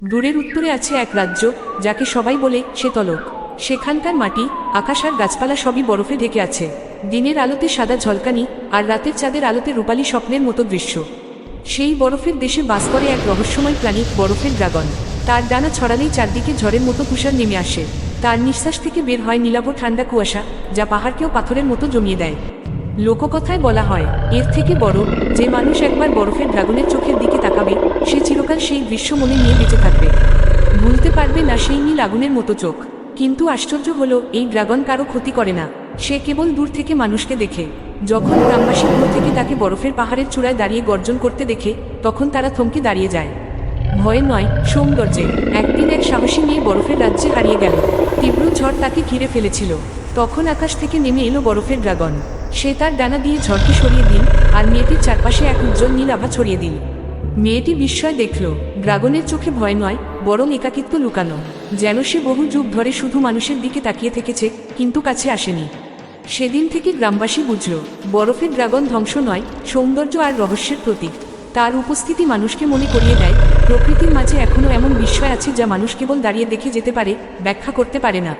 দূরের উত্তরে আছে এক রাজ্য, যাকে সবাই বলে শীতলক। সেখানকার মাটি, আকাশ আর গাছপালা সবই বরফে ঢেকে আছে। দিনের আলোতে সাদা ঝলকানি, আর রাতের চাঁদের আলোতে রূপালী স্বপ্নের মতো দৃশ্য। সেই বরফের দেশে বাস করে এক রহস্যময় প্রাণী, বরফের ড্রাগন। তার ডানা ছড়ালেই চারদিকে ঝড়ের মতো তুষার নেমে আসে। তার নিঃশ্বাস থেকে বের হয় নীলাভ ঠান্ডা কুয়াশা, যা পাহাড়কেও পাথরের মতো জমিয়ে দেয়। লোককথায় বলা হয়, এর থেকে বড়, যে মানুষ একবার বরফের ড্রাগনের চোখের দিকে তাকাবে, সে চিরকাল সেই দৃশ্য মনে নিয়ে বেঁচে থাকবে। ভুলতে পারবে না সেই নীল আগুনের মতো চোখ। কিন্তু আশ্চর্য হলো, এই ড্রাগন কারো ক্ষতি করে না। সে কেবল দূর থেকে মানুষকে দেখে। যখন গ্রামবাসী দূর থেকে তাকে বরফের পাহাড়ের চূড়ায় দাঁড়িয়ে গর্জন করতে দেখে, তখন তারা থমকে দাঁড়িয়ে যায়। ভয়ে নয়, সৌন্দর্যে। একদিন এক সাহসী মেয়ে বরফের রাজ্যে হারিয়ে গেল। তীব্র ঝড় তাকে ঘিরে ফেলেছিল। তখন আকাশ থেকে নেমে এলো বরফের ড্রাগন। সে তার ডানা দিয়ে ঝড়কে সরিয়ে দিল, আর মেয়েটির চারপাশে এক উজ্জ্বল নীল আভা ছড়িয়ে দিল। মেয়েটি বিস্ময় দেখল, ড্রাগনের চোখে ভয় নয়, বরং একাকিত্ব লুকানো। যেন সে বহু যুগ ধরে শুধু মানুষের দিকে তাকিয়ে থেকেছে, কিন্তু কাছে আসেনি। সেদিন থেকে গ্রামবাসী বুঝল, বরফের ড্রাগন ধ্বংস নয়, সৌন্দর্য আর রহস্যের প্রতীক। তার উপস্থিতি মানুষকে মনে করিয়ে দেয়, প্রকৃতির মাঝে এখনও এমন বিস্ময় আছে যা মানুষ কেবল দাঁড়িয়ে দেখে যেতে পারে, ব্যাখ্যা করতে পারে না।